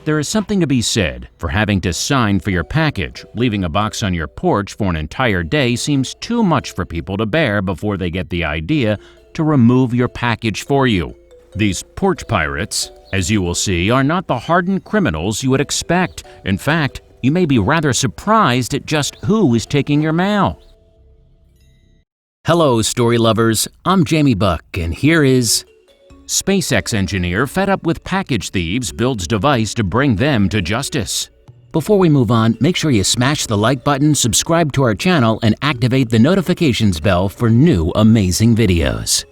There is something to be said for having to sign for your package. Leaving a box on your porch for an entire day seems too much for people to bear before they get the idea to remove your package for you. These porch pirates, as you will see, are not the hardened criminals you would expect. In fact, you may be rather surprised at just who is taking your mail. Hello, story lovers. I'm Jamie Buck, and here is SpaceX engineer fed up with package thieves builds device to bring them to justice. Before we move on, make sure you smash the like button, subscribe to our channel, and activate the notifications bell for new amazing videos.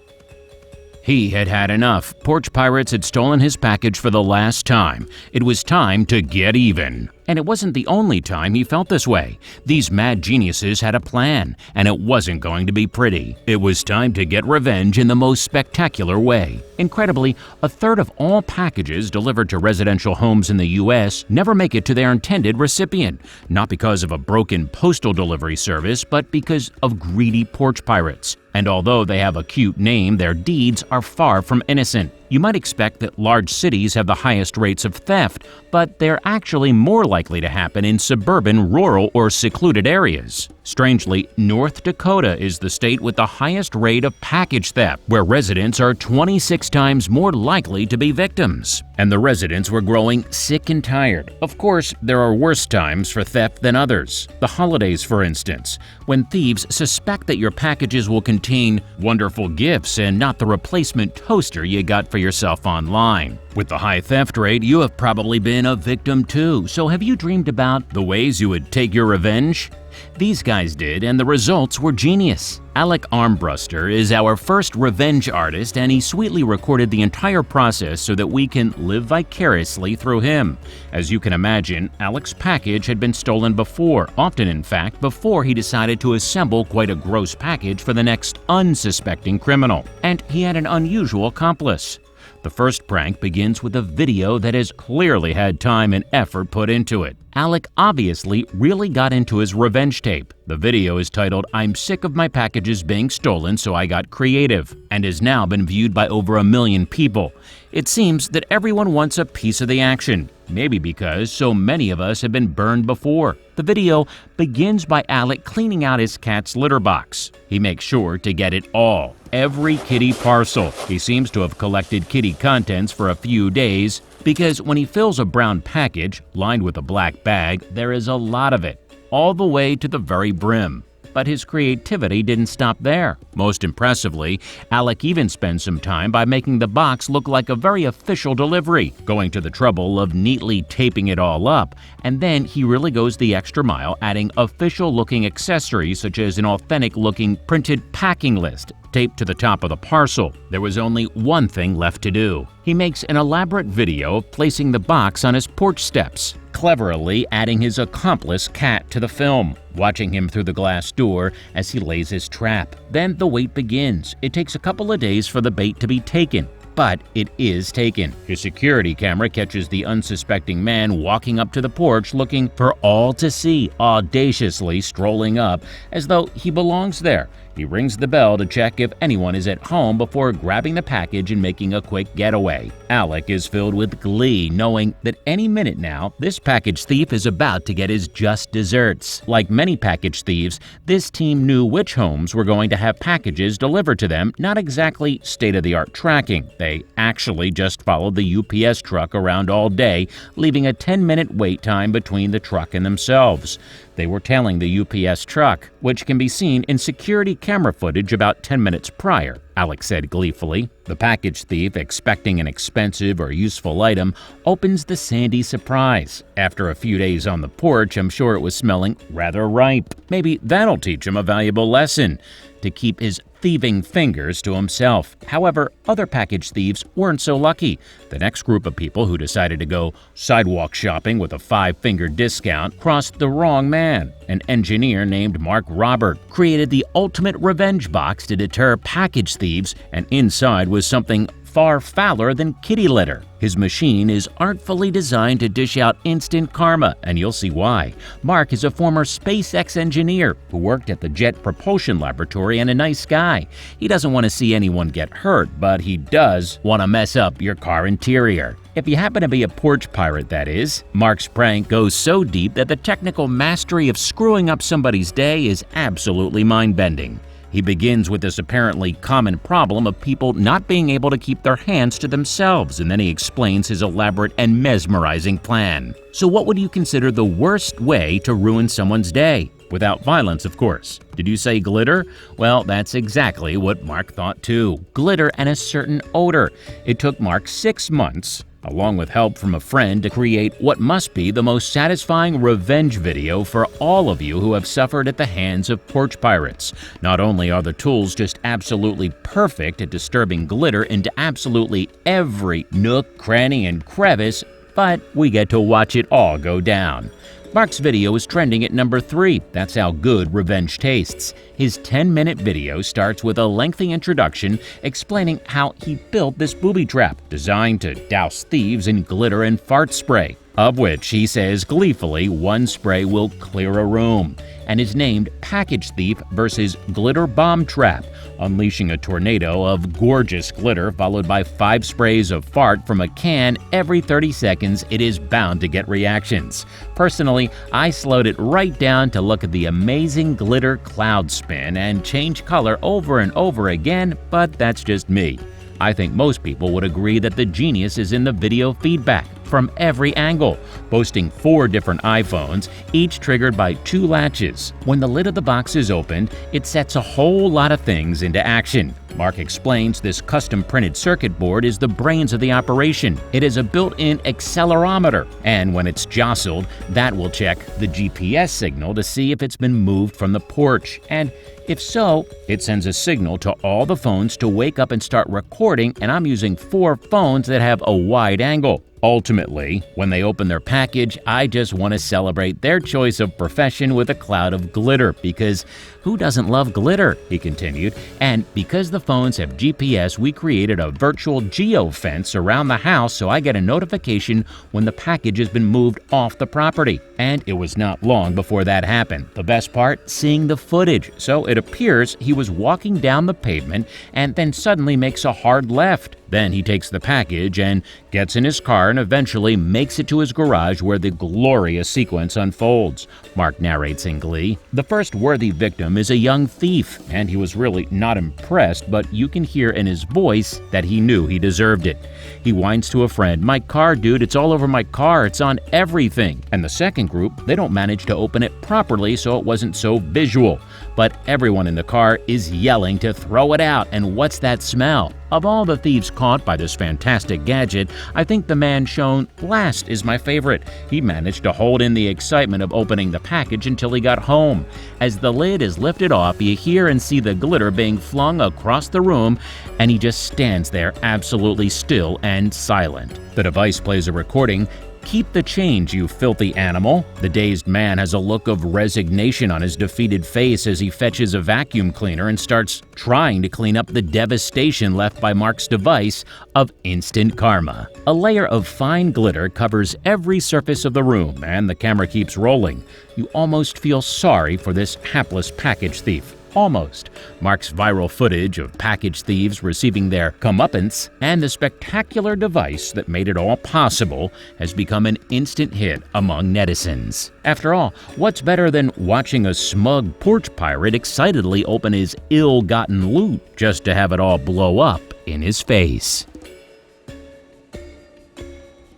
He had had enough. Porch pirates had stolen his package for the last time. It was time to get even. And it wasn't the only time he felt this way. These mad geniuses had a plan, and it wasn't going to be pretty. It was time to get revenge in the most spectacular way. Incredibly, a third of all packages delivered to residential homes in the U.S. never make it to their intended recipient, not because of a broken postal delivery service, but because of greedy porch pirates. And although they have a cute name, their deeds are far from innocent. You might expect that large cities have the highest rates of theft, but they're actually more likely to happen in suburban, rural, or secluded areas. Strangely, North Dakota is the state with the highest rate of package theft, where residents are 26 times more likely to be victims. And the residents were growing sick and tired. Of course, there are worse times for theft than others. The holidays, for instance, when thieves suspect that your packages will contain wonderful gifts and not the replacement toaster you got for yourself online. With the high theft rate, you have probably been a victim too, so have you dreamed about the ways you would take your revenge? These guys did, and the results were genius. Alec Armbruster is our first revenge artist, and he sweetly recorded the entire process so that we can live vicariously through him. As you can imagine, Alec's package had been stolen before, often in fact before he decided to assemble quite a gross package for the next unsuspecting criminal. And he had an unusual accomplice. The first prank begins with a video that has clearly had time and effort put into it. Alec obviously really got into his revenge tape. The video is titled "I'm sick of my packages being stolen, so I got creative," and has now been viewed by over 1 million people. It seems that everyone wants a piece of the action, maybe because so many of us have been burned before. The video begins by Alec cleaning out his cat's litter box. He makes sure to get it all, every kitty parcel. He seems to have collected kitty contents for a few days, because when he fills a brown package lined with a black bag, there is a lot of it, all the way to the very brim. But his creativity didn't stop there. Most impressively, Alec even spends some time by making the box look like a very official delivery, going to the trouble of neatly taping it all up, and then he really goes the extra mile, adding official-looking accessories such as an authentic-looking printed packing list taped to the top of the parcel. There was only one thing left to do. He makes an elaborate video of placing the box on his porch steps, cleverly adding his accomplice cat to the film, watching him through the glass door as he lays his trap. Then the wait begins. It takes a couple of days for the bait to be taken, but it is taken. His security camera catches the unsuspecting man walking up to the porch looking for all to see, audaciously strolling up as though he belongs there. He rings the bell to check if anyone is at home before grabbing the package and making a quick getaway. Alec is filled with glee, knowing that any minute now, this package thief is about to get his just desserts. Like many package thieves, this team knew which homes were going to have packages delivered to them, not exactly state-of-the-art tracking. They actually just followed the UPS truck around all day, leaving a 10-minute wait time between the truck and themselves. They were tailing the UPS truck, which can be seen in security camera footage about 10 minutes prior, Alec said gleefully. The package thief, expecting an expensive or useful item, opens the sandy surprise. After a few days on the porch, I'm sure it was smelling rather ripe. Maybe that'll teach him a valuable lesson: to keep his thieving fingers to himself. However, other package thieves weren't so lucky. The next group of people who decided to go sidewalk shopping with a 5-finger discount crossed the wrong man. An engineer named Mark Robert created the ultimate revenge box to deter package thieves, and inside was something far fouler than kitty litter. His machine is artfully designed to dish out instant karma, and you'll see why. Mark is a former SpaceX engineer who worked at the Jet Propulsion Laboratory and a nice guy. He doesn't want to see anyone get hurt, but he does want to mess up your car interior. If you happen to be a porch pirate, that is. Mark's prank goes so deep that the technical mastery of screwing up somebody's day is absolutely mind-bending. He begins with this apparently common problem of people not being able to keep their hands to themselves, and then he explains his elaborate and mesmerizing plan. So what would you consider the worst way to ruin someone's day? Without violence, of course. Did you say glitter? Well, that's exactly what Mark thought too. Glitter and a certain odor. It took Mark 6 months, along with help from a friend, to create what must be the most satisfying revenge video for all of you who have suffered at the hands of porch pirates. Not only are the tools just absolutely perfect at disturbing glitter into absolutely every nook, cranny, and crevice, but we get to watch it all go down. Mark's video is trending at number 3. That's how good revenge tastes. His 10-minute video starts with a lengthy introduction explaining how he built this booby trap designed to douse thieves in glitter and fart spray, of which he says gleefully one spray will clear a room, and is named Package Thief versus Glitter Bomb Trap, unleashing a tornado of gorgeous glitter followed by 5 sprays of fart from a can every 30 seconds. It is bound to get reactions. Personally, I slowed it right down to look at the amazing glitter cloud spin and change color over and over again, but that's just me. I think most people would agree that the genius is in the video feedback from every angle, boasting 4 different iPhones, each triggered by 2 latches. When the lid of the box is opened, it sets a whole lot of things into action. Mark explains this custom-printed circuit board is the brains of the operation. It is a built-in accelerometer, and when it's jostled, that will check the GPS signal to see if it's been moved from the porch, and if so, it sends a signal to all the phones to wake up and start recording, and I'm using 4 phones that have a wide angle. Ultimately, when they open their package, I just want to celebrate their choice of profession with a cloud of glitter, because who doesn't love glitter? He continued. And because the phones have GPS, we created a virtual geo-fence around the house so I get a notification when the package has been moved off the property. And it was not long before that happened. The best part? Seeing the footage. So it appears he was walking down the pavement and then suddenly makes a hard left. Then he takes the package and gets in his car and eventually makes it to his garage where the glorious sequence unfolds. Mark narrates in glee. The first worthy victim is a young thief, and he was really not impressed, but you can hear in his voice that he knew he deserved it. He whines to a friend, "My car, dude, it's all over my car, it's on everything." And the second group, they don't manage to open it properly so it wasn't so visual. But everyone in the car is yelling to throw it out, and what's that smell? Of all the thieves caught by this fantastic gadget, I think the man shown last is my favorite. He managed to hold in the excitement of opening the package until he got home. As the lid is lifted off, you hear and see the glitter being flung across the room, and he just stands there absolutely still and silent. The device plays a recording. "Keep the change, you filthy animal." The dazed man has a look of resignation on his defeated face as he fetches a vacuum cleaner and starts trying to clean up the devastation left by Mark's device of instant karma. A layer of fine glitter covers every surface of the room, and the camera keeps rolling. You almost feel sorry for this hapless package thief. Almost. Mark's viral footage of package thieves receiving their comeuppance and the spectacular device that made it all possible has become an instant hit among netizens. After all, what's better than watching a smug porch pirate excitedly open his ill-gotten loot just to have it all blow up in his face?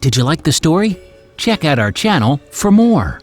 Did you like the story? Check out our channel for more.